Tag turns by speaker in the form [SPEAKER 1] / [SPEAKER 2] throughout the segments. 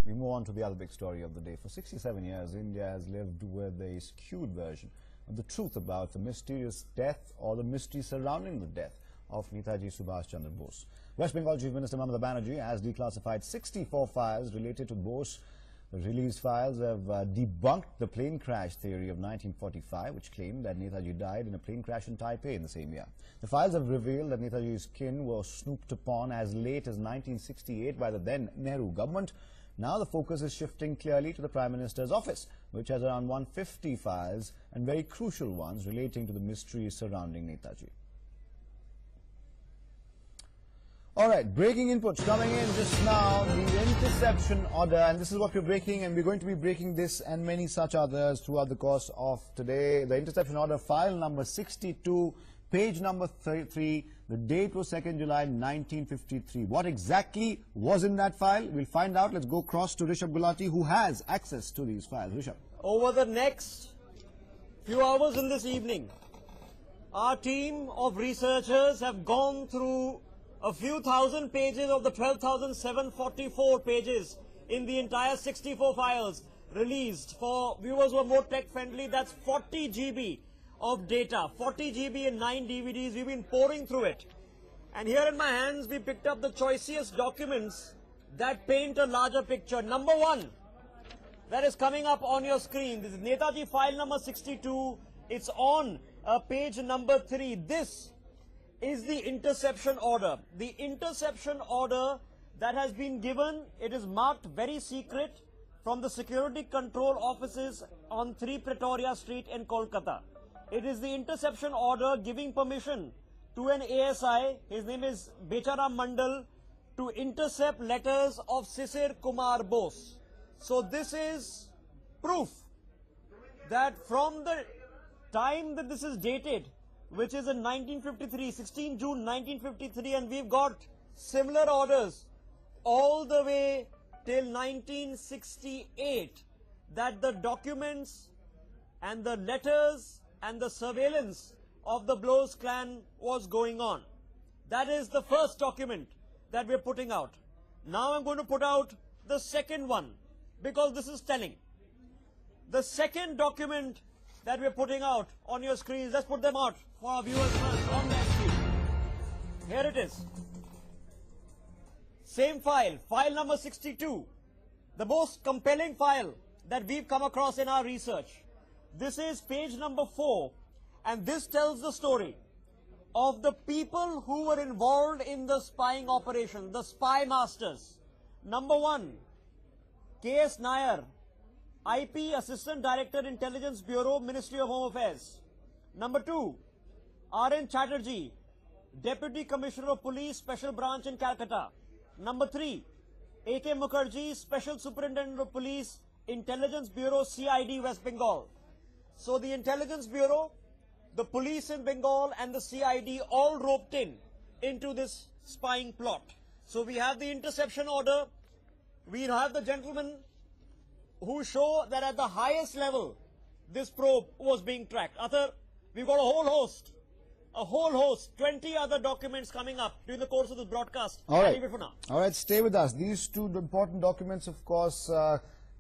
[SPEAKER 1] We move on to the other big story of the day. For 67 years, India has lived with a skewed version of the truth about the mysterious death or the mystery surrounding the death of Netaji Subhash Chandra Bose. West Bengal Chief Minister Mamata Banerjee has declassified 64 files related to Bose. The released files have debunked the plane crash theory of 1945, which claimed that Netaji died in a plane crash in Taipei in the same year. The files have revealed that Netaji's kin were snooped upon as late as 1968 by the then Nehru government. Now the focus is shifting clearly to the Prime Minister's office, which has around 150 files and very crucial ones relating to the mysteries surrounding Netaji. All right, breaking inputs coming in just now, the interception order, and this is what we're breaking, and we're going to be breaking this and many such others throughout the course of today. The interception order, file number 62, page number 33, the date was 2nd July 1953. What exactly was in that file? We'll find out. Let's go across to Rishabh Gulati, who has access to these files. Rishabh.
[SPEAKER 2] Over the next few hours in this evening, our team of researchers have gone through a few thousand pages of the 12,744 pages in the entire 64 files released. For viewers who are more tech-friendly, that's 40 GB of data, 40 GB and 9 DVDs. We've been pouring through it. And here in my hands, we picked up the choicest documents that paint a larger picture. Number one, that is coming up on your screen. This is Netaji file number 62. It's on page number 3. This is the interception order. The interception order that has been given, it is marked very secret from the security control offices on 3 Pretoria Street in Kolkata. It is the interception order giving permission to an ASI, his name is Becharam Mandal, to intercept letters of Sisir Kumar Bose. So this is proof that from the time that this is dated, which is in 1953, 16 June 1953, and we've got similar orders all the way till 1968, that the documents and the letters and the surveillance of the Bose clan was going on. That is the first document that we're putting out. Now I'm going to put out the second one, because this is telling. The second document that we're putting out on your screens, let's put them out for our viewers first on their screen. Here it is. Same file, file number 62. The most compelling file that we've come across in our research. This is page number 4, and this tells the story of the people who were involved in the spying operation, the spy masters. Number 1, K.S. Nair, IP Assistant Director, Intelligence Bureau, Ministry of Home Affairs. Number 2, R.N. Chatterjee, Deputy Commissioner of Police, Special Branch in Calcutta. Number 3, A.K. Mukherjee, Special Superintendent of Police, Intelligence Bureau, CID, West Bengal. So the Intelligence Bureau, the police in Bengal and the CID all roped in into this spying plot. So we have the interception order. We have the gentlemen who show that at the highest level, this probe was being tracked. Other, we've got a whole host, 20 other documents coming up during the course of this broadcast.
[SPEAKER 1] All right.
[SPEAKER 2] I'll leave it for now.
[SPEAKER 1] All right, stay with us. These two important documents, of course,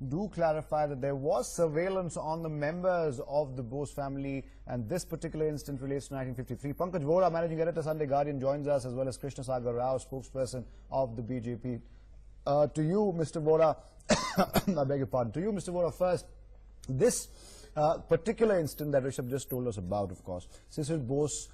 [SPEAKER 1] do clarify that there was surveillance on the members of the Bose family, and this particular incident relates to 1953. Pankaj Vora, Managing Editor, Sunday Guardian, joins us, as well as Krishna Sagar Rao, spokesperson of the BJP. To you, Mr. Vora, I beg your pardon. To you, Mr. Vora, first, this particular incident that Rishabh just told us about, of course, Sisir Bose,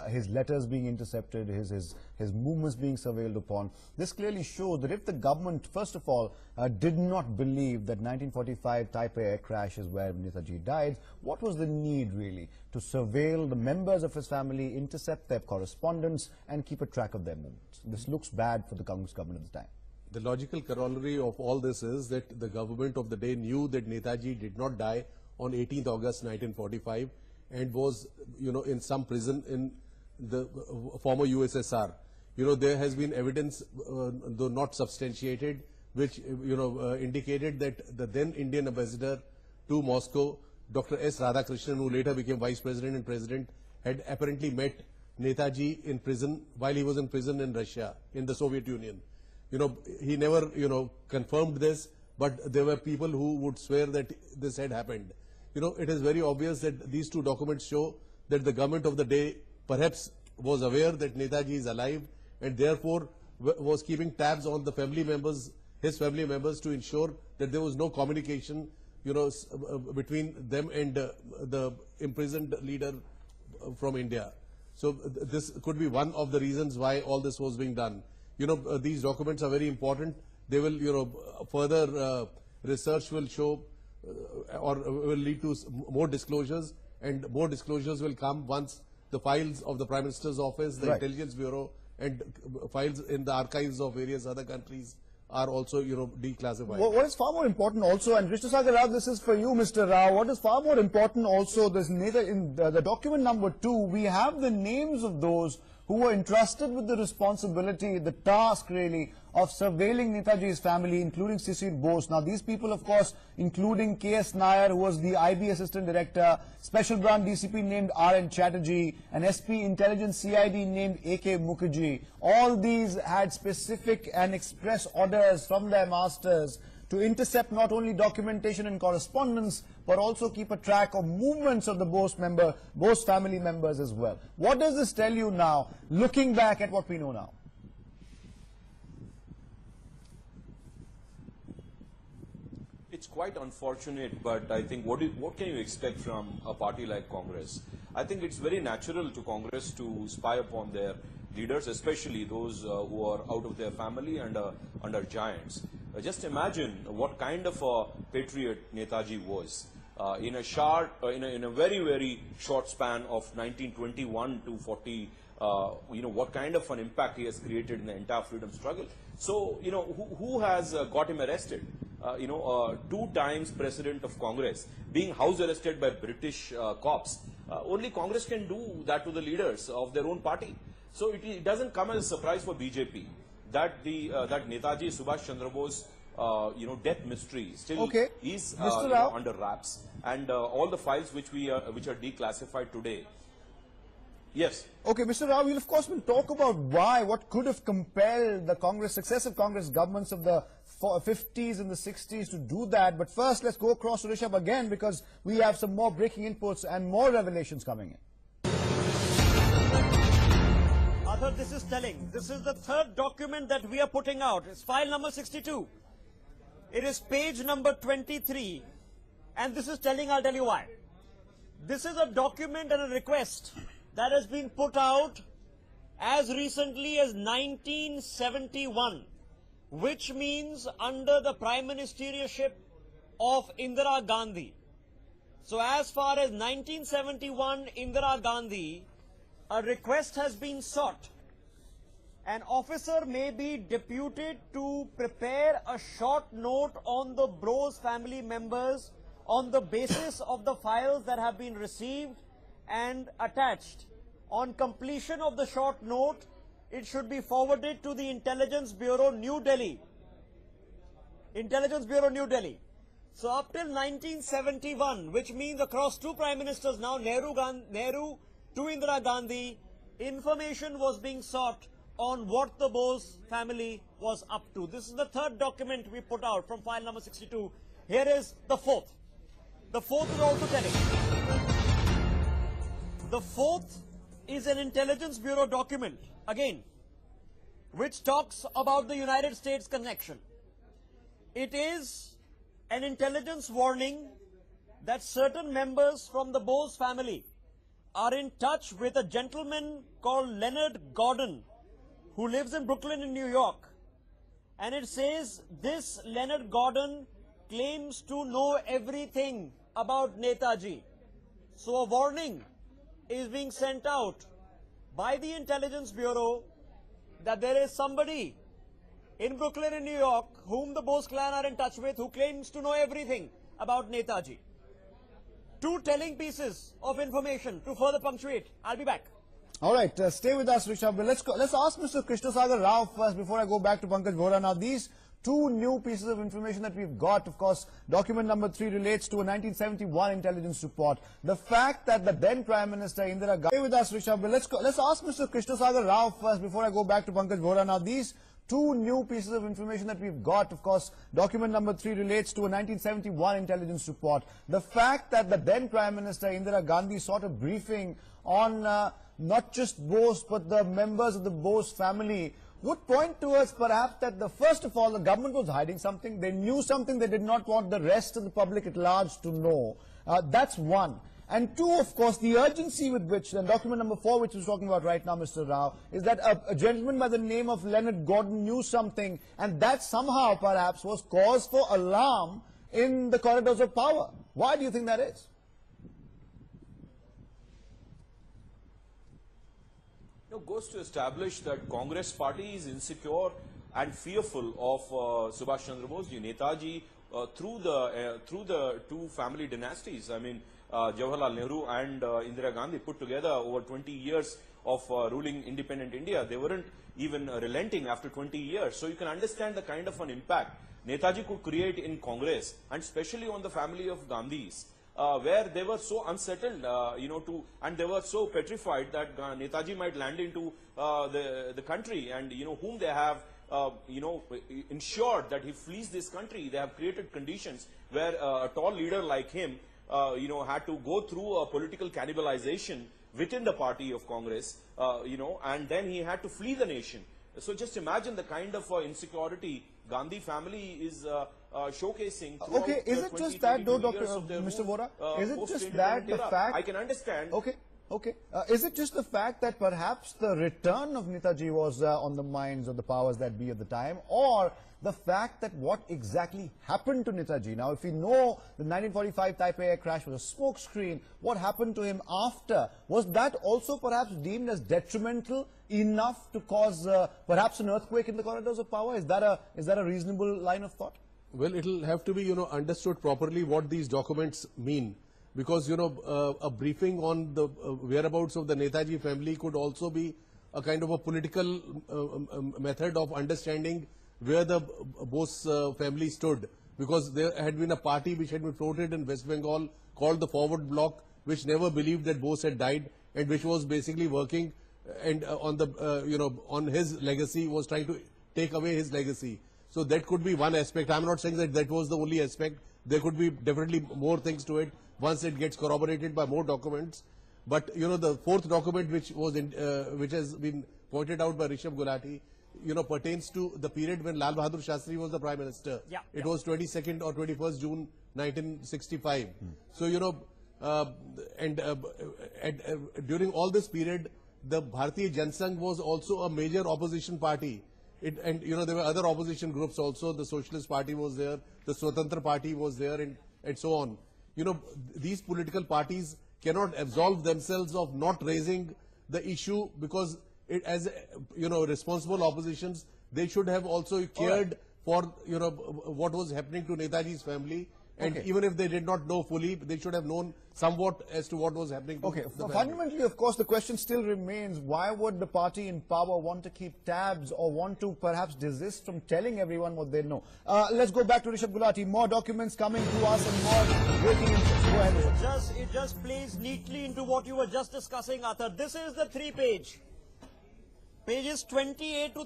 [SPEAKER 1] his letters being intercepted, his movements being surveilled upon. This clearly showed that if the government, first of all, did not believe that 1945 Taipei air crash is where Netaji died, what was the need really to surveil the members of his family, intercept their correspondence, and keep a track of their movements? This looks bad for the Congress government at the time.
[SPEAKER 3] The logical corollary of all this is that the government of the day knew that Netaji did not die on 18th August 1945 and was, in some prison in the former USSR. There has been evidence, though not substantiated, which, indicated that the then Indian ambassador to Moscow, Dr. S. Radhakrishnan, who later became Vice President and President, had apparently met Netaji in prison while he was in prison in Russia, in the Soviet Union. He never, confirmed this, but there were people who would swear that this had happened. You know, it is very obvious that these two documents show that the government of the day perhaps was aware that Netaji is alive and therefore was keeping tabs on the family members, his family members, to ensure that there was no communication, you know, between them and the imprisoned leader from India. So this could be one of the reasons why all this was being done. You know, these documents are very important. They will, you know, further research will show or will lead to more disclosures, and more disclosures will come once the files of the Prime Minister's office, the Intelligence Bureau, and files in the archives of various other countries are also, you know, declassified.
[SPEAKER 1] What is far more important also, and Krishna Sagar Rao, this is for you, Mr. Rao, what is far more important also, this in the document number 2, we have the names of those who were entrusted with the responsibility, the task really, of surveilling Netaji's family, including Shishir Bose. Now, these people, of course, including K.S. Nair, who was the IB Assistant Director, Special Branch DCP named R.N. Chatterjee, and SP Intelligence CID named A.K. Mukherjee. All these had specific and express orders from their masters to intercept not only documentation and correspondence, but also keep a track of movements of the Bose family members as well. What does this tell you now, looking back at what we know now?
[SPEAKER 4] It's quite unfortunate, but I think what can you expect from a party like Congress? I think it's very natural to Congress to spy upon their leaders, especially those who are out of their family and under giants. Just imagine what kind of a patriot Netaji was. In a very short span of 1921 to 40, you know, what kind of an impact he has created in the entire freedom struggle. So, you know, who has got him arrested? You know, 2 times president of Congress being house arrested by British cops. Only Congress can do that to the leaders of their own party. So it doesn't come as a surprise for BJP that that Netaji Subhash Chandra Bose you know, death mystery still is you know, under wraps, and all the files which are declassified today. Yes.
[SPEAKER 1] Okay, Mr. Rao, we'll of course talk about what could have compelled the successive Congress governments of the 50s and the 60s to do that. But first, let's go across to Rishabh again, because we have some more breaking inputs and more revelations coming in.
[SPEAKER 2] Arthur, this is telling. This is the 3rd document that we are putting out. It's file number 62. It is page number 23. And this is telling, I'll tell you why. This is a document and a request that has been put out as recently as 1971, which means under the prime ministership of Indira Gandhi. So as far as 1971 Indira Gandhi, a request has been sought. An officer may be deputed to prepare a short note on the Bose family members on the basis of the files that have been received and attached. On completion of the short note, it should be forwarded to the Intelligence Bureau, New Delhi. Intelligence Bureau, New Delhi. So up till 1971, which means across 2 prime ministers now, Nehru to Indira Gandhi, information was being sought on what the Bose family was up to. This is the 3rd document we put out from file number 62. Here is the 4th. The 4th is also telling. The 4th is an Intelligence Bureau document, again, which talks about the United States connection. It is an intelligence warning that certain members from the Bose family are in touch with a gentleman called Leonard Gordon, who lives in Brooklyn in New York. And it says this Leonard Gordon claims to know everything about Netaji. So a warning is being sent out by the Intelligence Bureau that there is somebody in Brooklyn in New York whom the Bose clan are in touch with, who claims to know everything about Netaji. 2 telling pieces of information to further punctuate. I'll be back.
[SPEAKER 1] All right, stay with us, Rishabh. Let's ask Mr. Krishna Sagar Rao first before I go back to Pankaj Vora. Now, these 2 new pieces of information that we've got, of course, document number 3 relates to a 1971 intelligence report. The fact that the then Prime Minister Indira Gandhi... Stay with us, Rishabh. Let's ask Mr. Krishna Sagar Rao first before I go back to Pankaj Vora. Now, these two new pieces of information that we've got. Of course, document number 3 relates to a 1971 intelligence report. The fact that the then Prime Minister Indira Gandhi sought a briefing on not just Bose but the members of the Bose family would point towards perhaps that first of all, the government was hiding something. They knew something they did not want the rest of the public at large to know. That's one. And two, of course, the urgency with which, and document number 4, which we're talking about right now, Mr. Rao, is that a gentleman by the name of Leonard Gordon knew something, and that somehow, perhaps, was cause for alarm in the corridors of power. Why do you think that is?
[SPEAKER 4] Goes to establish that Congress party is insecure and fearful of Subhash Chandra Bose, Netaji, through the two family dynasties. I mean, Jawaharlal Nehru and Indira Gandhi put together over 20 years of ruling independent India. They weren't even relenting after 20 years. So you can understand the kind of an impact Netaji could create in Congress, and especially on the family of Gandhis. Where they were so unsettled, and they were so petrified that Netaji might land into the country, and whom they have, ensured that he flees this country. They have created conditions where a tall leader like him, had to go through a political cannibalization within the party of Congress, and then he had to flee the nation. So just imagine the kind of insecurity Gandhi family is showcasing.
[SPEAKER 1] Okay, is it just that though, Mr. Vora? Is it just that the fact...
[SPEAKER 4] I can understand.
[SPEAKER 1] Okay. Is it just the fact that perhaps the return of Netaji was on the minds of the powers that be at the time, or the fact that what exactly happened to Netaji? Now, if we know the 1945 Taipei air crash was a smokescreen, what happened to him after? Was that also perhaps deemed as detrimental enough to cause perhaps an earthquake in the corridors of power? Is that a reasonable line of thought?
[SPEAKER 3] Well, it'll have to be, understood properly what these documents mean. Because, a briefing on the whereabouts of the Netaji family could also be a kind of a political method of understanding where the Bose family stood. Because there had been a party which had been floated in West Bengal called the Forward Bloc, which never believed that Bose had died, and which was basically working and on the, on his legacy, was trying to take away his legacy. So that could be one aspect. I'm not saying that that was the only aspect. There could be definitely more things to it once it gets corroborated by more documents. But, the fourth document which was which has been pointed out by Rishabh Gulati, pertains to the period when Lal Bahadur Shastri was the Prime Minister. It was 22nd or 21st June 1965. So, during all this period, the Bharatiya Jansangh was also a major opposition party. And there were other opposition groups also. The Socialist Party was there, the Swatantra Party was there, and so on. These political parties cannot absolve themselves of not raising the issue, because as responsible oppositions, they should have also cared for what was happening to Netaji's family. And even if they did not know fully, they should have known somewhat as to what was happening to the family.
[SPEAKER 1] Fundamentally, of course, the question still remains, why would the party in power want to keep tabs or want to perhaps desist from telling everyone what they know? Let's go back to Rishabh Gulati. More documents coming to us and more breaking news. Go ahead, Rishabh.
[SPEAKER 2] It just plays neatly into what you were just discussing, Athar. This is the 3-page. Pages 28 to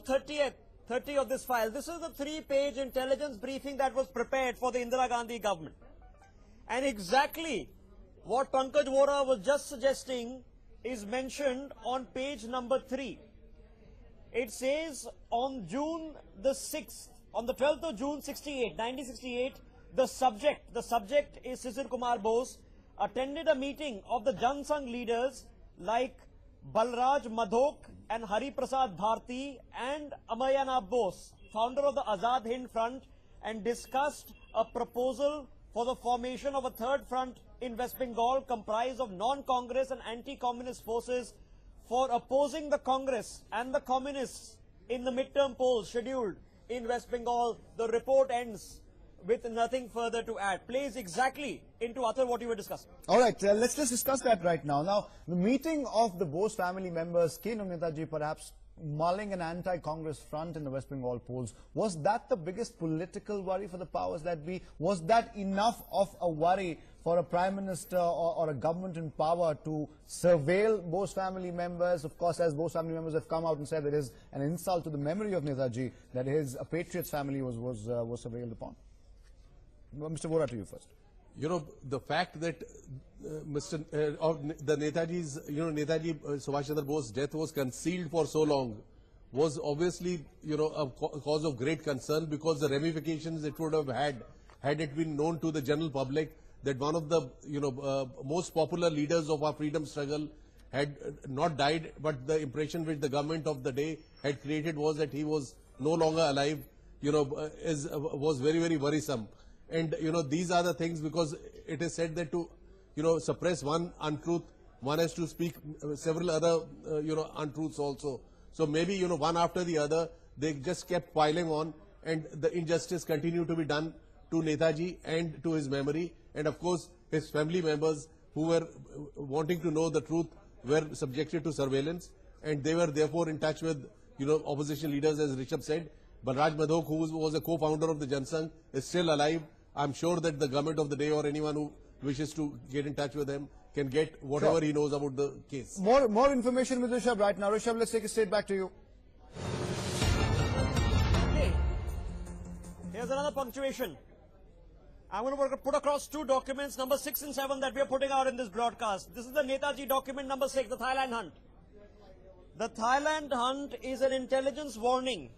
[SPEAKER 2] 30 of this file. This is the 3-page intelligence briefing that was prepared for the Indira Gandhi government. And exactly what Pankaj Vora was just suggesting is mentioned on page number 3. It says on June the 6th, on the 12th of June 1968, the subject is Sisir Kumar Bose, attended a meeting of the Jansangh leaders like Balraj Madhok and Hari Prasad Bharti and Amaryanab Bose, founder of the Azad Hind Front, and discussed a proposal for the formation of a third front in West Bengal comprised of non-Congress and anti-communist forces for opposing the Congress and the communists in the midterm polls scheduled in West Bengal. The report ends with nothing further to add. Plays exactly into Athar what you were discussing.
[SPEAKER 1] All right, let's just discuss that right now. Now, the meeting of the Bose family members, kin of Netaji, perhaps mulling an anti-Congress front in the West Bengal polls. Was that the biggest political worry for the powers that be? Was that enough of a worry for a Prime Minister or a government in power to surveil Bose family members? Of course, as Bose family members have come out and said that it is an insult to the memory of Netaji that his Patriots family was surveilled upon. Mr. Vora, to you first.
[SPEAKER 3] You know, the fact that the Netaji's, Netaji Subhash Chandra Bose's death was concealed for so long was obviously, a cause of great concern, because the ramifications it would have had it been known to the general public that one of the, most popular leaders of our freedom struggle had not died, but the impression which the government of the day had created was that he was no longer alive, was very, very worrisome. And, these are the things, because it is said that to, suppress one untruth, one has to speak several other, untruths also. So maybe, one after the other, they just kept piling on, and the injustice continued to be done to Netaji and to his memory. And of course, his family members who were wanting to know the truth were subjected to surveillance, and they were therefore in touch with, opposition leaders, as Rishabh said. Balraj Madhok, who was a co-founder of the Jansangh, is still alive. I'm sure that the government of the day or anyone who wishes to get in touch with him can get whatever he knows about the case.
[SPEAKER 1] More information with Rishabh right now. Rishabh, let's take it straight back to you.
[SPEAKER 2] Okay. Here's another punctuation. I'm going to put across two documents, number 6 and 7, that we are putting out in this broadcast. This is the Netaji document number 6, the Thailand hunt. The Thailand hunt is an intelligence warning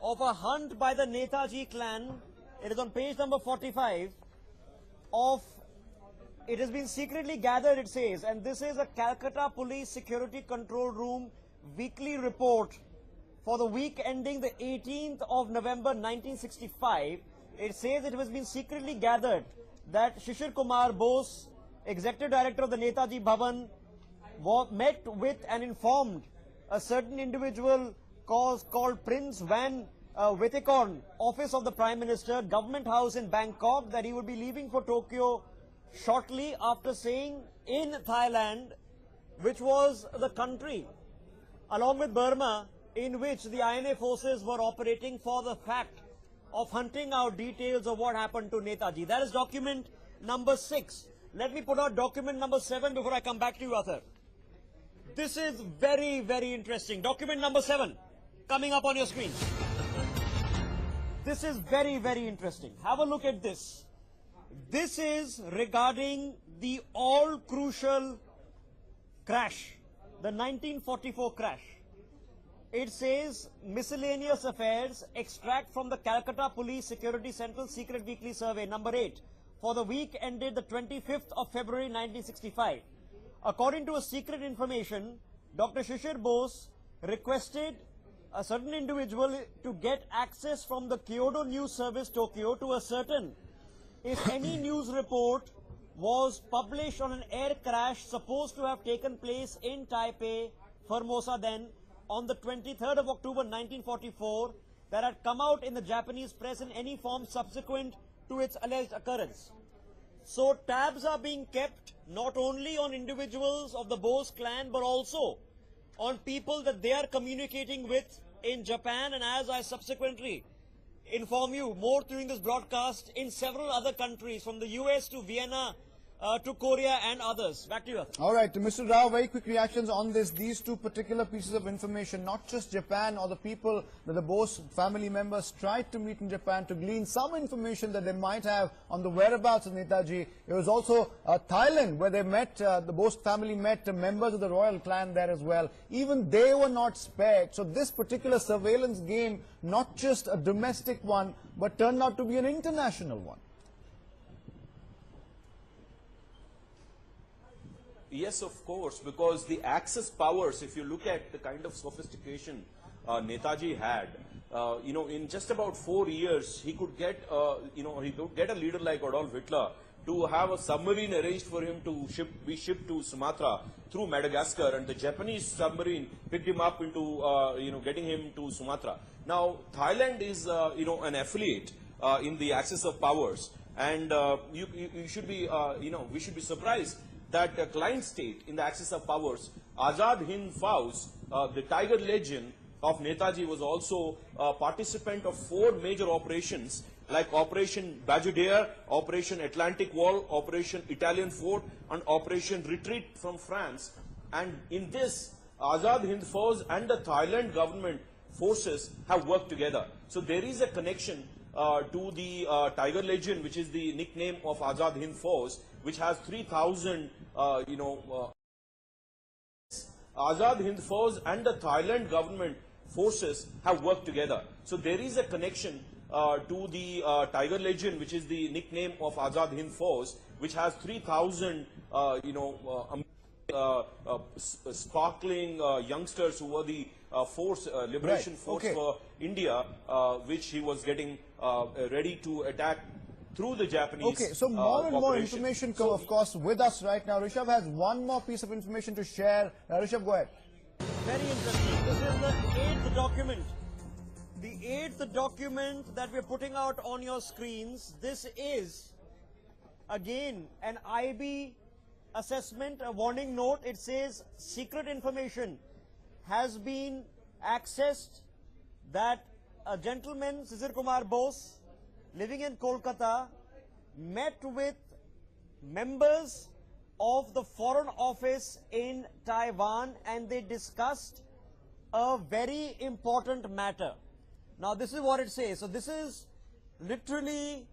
[SPEAKER 2] of a hunt by the Netaji clan. It is on page number 45 it has been secretly gathered, it says, and this is a Calcutta Police Security Control Room weekly report for the week ending the 18th of November 1965. It says it has been secretly gathered that Shishir Kumar Bose, Executive Director of the Netaji Bhavan, met with and informed a certain individual called Prince Van Wittekon, Office of the Prime Minister, Government House in Bangkok, that he would be leaving for Tokyo shortly after staying in Thailand, which was the country, along with Burma, in which the INA forces were operating for the fact of hunting out details of what happened to Netaji. That is document number 6. Let me put out document number 7 before I come back to you, Arthur. This is very, very interesting. Document number 7, coming up on your screen. This is very, very interesting. Have a look at this. This is regarding the all-crucial crash, the 1944 crash. It says, miscellaneous affairs, extract from the Calcutta Police Security Central Secret Weekly Survey, number 8, for the week ended the 25th of February 1965. According to a secret information, Dr. Shishir Bose requested a certain individual to get access from the Kyoto News Service, Tokyo, to ascertain if any news report was published on an air crash supposed to have taken place in Taipei, Formosa then, on the 23rd of October 1944, that had come out in the Japanese press in any form subsequent to its alleged occurrence. So tabs are being kept not only on individuals of the Bose clan, but also on people that they are communicating with in Japan, and as I subsequently inform you more during this broadcast, in several other countries, from the US to Vienna to Korea and others. Back to you, Arthur.
[SPEAKER 1] All right, Mr. Rao, very quick reactions on these two particular pieces of information, not just Japan or the people that the Bose family members tried to meet in Japan to glean some information that they might have on the whereabouts of Netaji. It was also Thailand, where they met, the Bose family met members of the royal clan there as well. Even they were not spared. So this particular surveillance game, not just a domestic one, but turned out to be an international one.
[SPEAKER 4] Yes, of course, because the Axis powers, if you look at the kind of sophistication Netaji had, in just about 4 years, he could get, he could get a leader like Adolf Hitler to have a submarine arranged for him to be shipped to Sumatra through Madagascar, and the Japanese submarine picked him up into, getting him to Sumatra. Now, Thailand is, an affiliate in the Axis of powers, and you should be, we should be surprised that a client state in the Axis of powers Azad Hind Fauj, the Tiger Legion of Netaji, was also a participant of 4 major operations like Operation Bajudaire, Operation Atlantic Wall, Operation Italian Fort, and Operation Retreat from France. And in this, Azad Hind Fauj and the Thailand government forces have worked together. So there is a connection to the Tiger Legion, which is the nickname of Azad Hind Fauj, which has 3,000, Azad Hind Fauj and the Thailand government forces have worked together. So there is a connection to the Tiger Legion, which is the nickname of Azad Hind Fauj, which has 3,000, sparkling youngsters who were the liberation force for India, which he was getting ready to attack through the Japanese.
[SPEAKER 1] Okay, so more and more information, of course, with us right now. Rishabh has one more piece of information to share. Rishabh, go ahead.
[SPEAKER 2] Very interesting. This is the 8th document. The 8th document that we're putting out on your screens. This is, again, an IB assessment, a warning note. It says secret information has been accessed that a gentleman, Sisir Kumar Bose, living in Kolkata, met with members of the Foreign Office in Taiwan, and they discussed a very important matter. Now, this is what it says. So, this is literally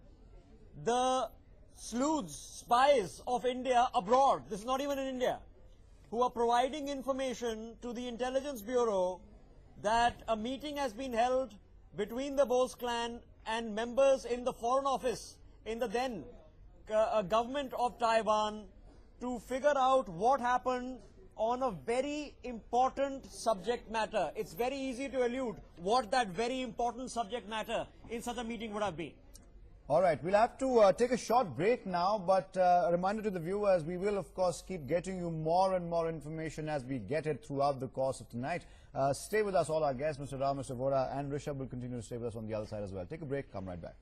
[SPEAKER 2] the sleuths, spies of India abroad. This is not even in India, who are providing information to the Intelligence Bureau that a meeting has been held between the Bose clan and members in the Foreign Office in the then government of Taiwan to figure out what happened on a very important subject matter. It's very easy to allude what that very important subject matter in such a meeting would have been.
[SPEAKER 1] All right, we'll have to take a short break now, but a reminder to the viewers, we will, of course, keep getting you more and more information as we get it throughout the course of tonight. Stay with us, all our guests, Mr. Rao, Mr. Vora, and Rishabh will continue to stay with us on the other side as well. Take a break, come right back.